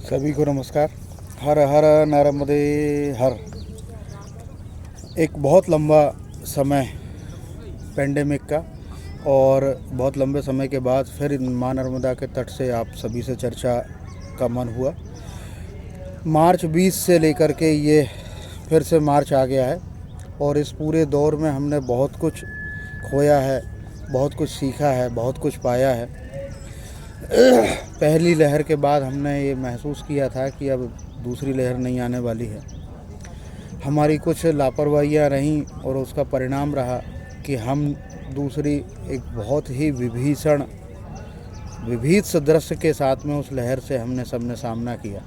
सभी को नमस्कार। हर हर नर्मदे हर। एक बहुत लंबा समय पेंडेमिक का और बहुत लंबे समय के बाद फिर माँ नर्मदा के तट से आप सभी से चर्चा का मन हुआ। मार्च 20 से लेकर के ये फिर से मार्च आ गया है और इस पूरे दौर में हमने बहुत कुछ खोया है, बहुत कुछ सीखा है, बहुत कुछ पाया है। पहली लहर के बाद हमने ये महसूस किया था कि अब दूसरी लहर नहीं आने वाली है। हमारी कुछ लापरवाहियाँ रहीं और उसका परिणाम रहा कि हम दूसरी एक बहुत ही विभीत दृश्य के साथ में उस लहर से हमने सबने सामना किया।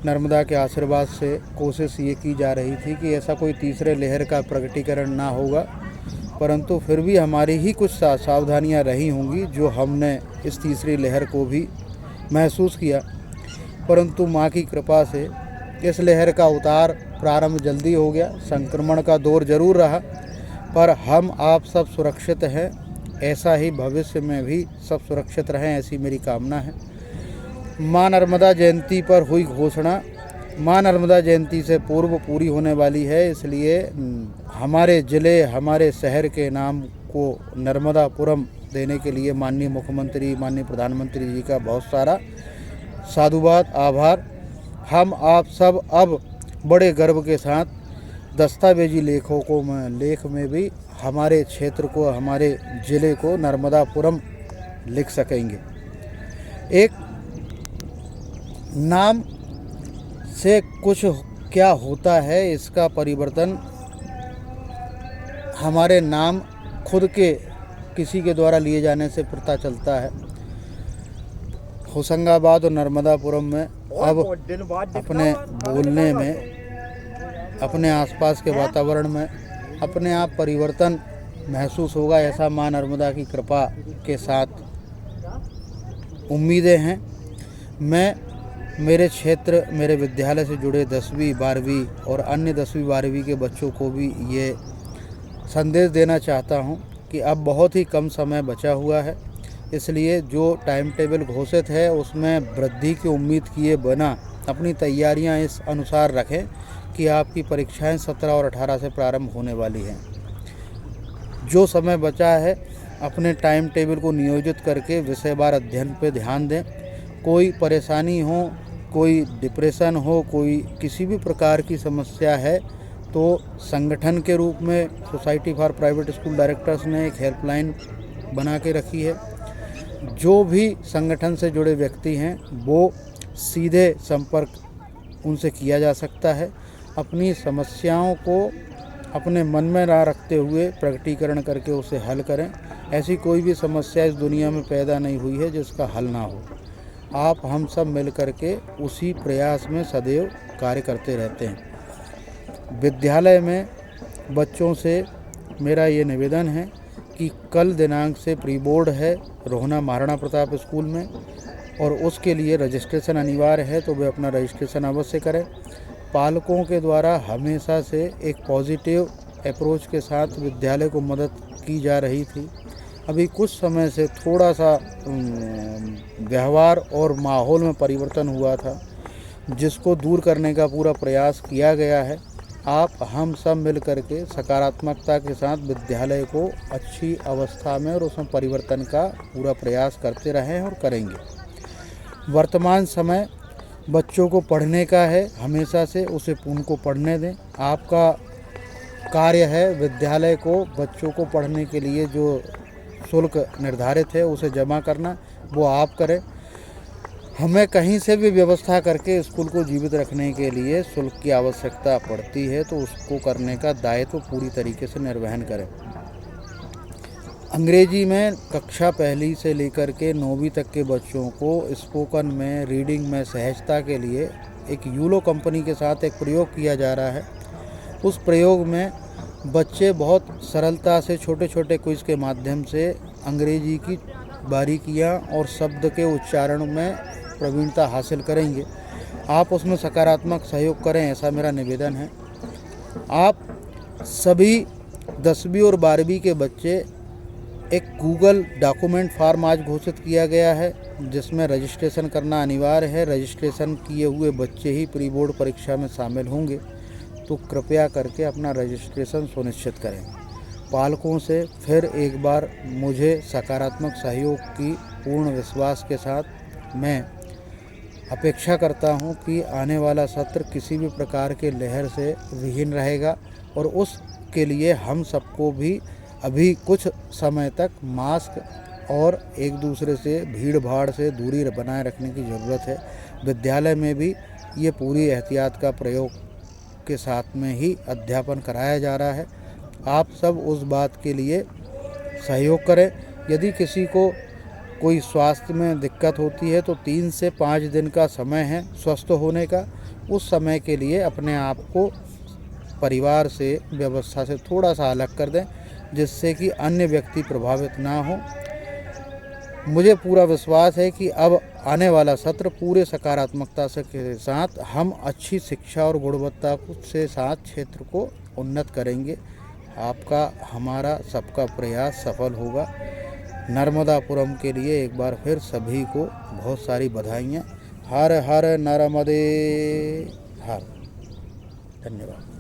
नर्मदा के आशीर्वाद से कोशिश ये की जा रही थी कि ऐसा कोई तीसरे लहर का प्रकटीकरण ना होगा, परंतु फिर भी हमारी ही कुछ सावधानियां रही होंगी जो हमने इस तीसरी लहर को भी महसूस किया। परंतु माँ की कृपा से इस लहर का उतार प्रारंभ जल्दी हो गया। संक्रमण का दौर जरूर रहा, पर हम आप सब सुरक्षित हैं। ऐसा ही भविष्य में भी सब सुरक्षित रहें, ऐसी मेरी कामना है। माँ नर्मदा जयंती पर हुई घोषणा माँ नर्मदा जयंती से पूर्व पूरी होने वाली है, इसलिए हमारे ज़िले, हमारे शहर के नाम को नर्मदापुरम देने के लिए माननीय मुख्यमंत्री, माननीय प्रधानमंत्री जी का बहुत सारा साधुवाद, आभार। हम आप सब अब बड़े गर्व के साथ दस्तावेजी लेख में भी हमारे क्षेत्र को, हमारे ज़िले को नर्मदापुरम लिख सकेंगे। एक नाम से कुछ क्या होता है, इसका परिवर्तन हमारे नाम खुद के किसी के द्वारा लिए जाने से पता चलता है। होशंगाबाद और नर्मदापुरम में अब अपने बोलने में, अपने आसपास के वातावरण में अपने आप परिवर्तन महसूस होगा, ऐसा माँ नर्मदा की कृपा के साथ उम्मीदें हैं। मैं मेरे क्षेत्र, मेरे विद्यालय से जुड़े 10वीं 12वीं और अन्य 10वीं 12वीं के बच्चों को भी ये संदेश देना चाहता हूँ कि अब बहुत ही कम समय बचा हुआ है, इसलिए जो टाइम टेबल घोषित है उसमें वृद्धि की उम्मीद किए बिना अपनी तैयारियां इस अनुसार रखें कि आपकी परीक्षाएं 17 और 18 से प्रारंभ होने वाली हैं। जो समय बचा है अपने टाइम टेबल को नियोजित करके विषयवार अध्ययन पर ध्यान दें। कोई परेशानी हो, कोई डिप्रेशन हो, कोई किसी भी प्रकार की समस्या है तो संगठन के रूप में society for private school directors ने एक हेल्पलाइन बना के रखी है। जो भी संगठन से जुड़े व्यक्ति हैं वो सीधे संपर्क उनसे किया जा सकता है। अपनी समस्याओं को अपने मन में ना रखते हुए प्रकटीकरण करके उसे हल करें। ऐसी कोई भी समस्या इस दुनिया में पैदा नहीं हुई है जिसका हल ना हो। आप हम सब मिल करके उसी प्रयास में सदैव कार्य करते रहते हैं। विद्यालय में बच्चों से मेरा ये निवेदन है कि कल दिनांक से प्री बोर्ड है रोहना महाराणा प्रताप स्कूल में और उसके लिए रजिस्ट्रेशन अनिवार्य है, तो वे अपना रजिस्ट्रेशन अवश्य करें। पालकों के द्वारा हमेशा से एक पॉजिटिव अप्रोच के साथ विद्यालय को मदद की जा रही थी। अभी कुछ समय से थोड़ा सा व्यवहार और माहौल में परिवर्तन हुआ था, जिसको दूर करने का पूरा प्रयास किया गया है। आप हम सब मिल करके सकारात्मकता के साथ विद्यालय को अच्छी अवस्था में और उसमें परिवर्तन का पूरा प्रयास करते रहें और करेंगे। वर्तमान समय बच्चों को पढ़ने का है, हमेशा से उसे उनको पढ़ने दें। आपका कार्य है विद्यालय को, बच्चों को पढ़ने के लिए जो शुल्क निर्धारित है उसे जमा करना, वो आप करें। हमें कहीं से भी व्यवस्था करके स्कूल को जीवित रखने के लिए शुल्क की आवश्यकता पड़ती है, तो उसको करने का दायित्व पूरी तरीके से निर्वहन करें। अंग्रेजी में कक्षा पहली से लेकर के 9वीं तक के बच्चों को स्पोकन में, रीडिंग में सहजता के लिए एक यूलो कंपनी के साथ एक प्रयोग किया जा रहा है। उस प्रयोग में बच्चे बहुत सरलता से छोटे छोटे क्विज के माध्यम से अंग्रेजी की बारीकियां और शब्द के उच्चारण में प्रवीणता हासिल करेंगे। आप उसमें सकारात्मक सहयोग करें, ऐसा मेरा निवेदन है। आप सभी 10वीं और 12वीं के बच्चे एक गूगल डॉक्यूमेंट फॉर्म आज घोषित किया गया है जिसमें रजिस्ट्रेशन करना अनिवार्य है। रजिस्ट्रेशन किए हुए बच्चे ही प्री बोर्ड परीक्षा में शामिल होंगे, तो कृपया करके अपना रजिस्ट्रेशन सुनिश्चित करें। पालकों से फिर एक बार मुझे सकारात्मक सहयोग की पूर्ण विश्वास के साथ मैं अपेक्षा करता हूं कि आने वाला सत्र किसी भी प्रकार के लहर से विहीन रहेगा और उसके लिए हम सबको भी अभी कुछ समय तक मास्क और एक दूसरे से भीड़ भाड़ से दूरी बनाए रखने की ज़रूरत है। विद्यालय में भी ये पूरी एहतियात का प्रयोग के साथ में ही अध्यापन कराया जा रहा है। आप सब उस बात के लिए सहयोग करें। यदि किसी को कोई स्वास्थ्य में दिक्कत होती है तो 3 से 5 दिन का समय है स्वस्थ होने का। उस समय के लिए अपने आप को परिवार से, व्यवस्था से थोड़ा सा अलग कर दें, जिससे कि अन्य व्यक्ति प्रभावित ना हो। मुझे पूरा विश्वास है कि अब आने वाला सत्र पूरे सकारात्मकता से के साथ हम अच्छी शिक्षा और गुणवत्ता से साथ क्षेत्र को उन्नत करेंगे। आपका, हमारा सबका प्रयास सफल होगा। नर्मदापुरम के लिए एक बार फिर सभी को बहुत सारी बधाइयाँ। हर हर नर्मदे हर। धन्यवाद।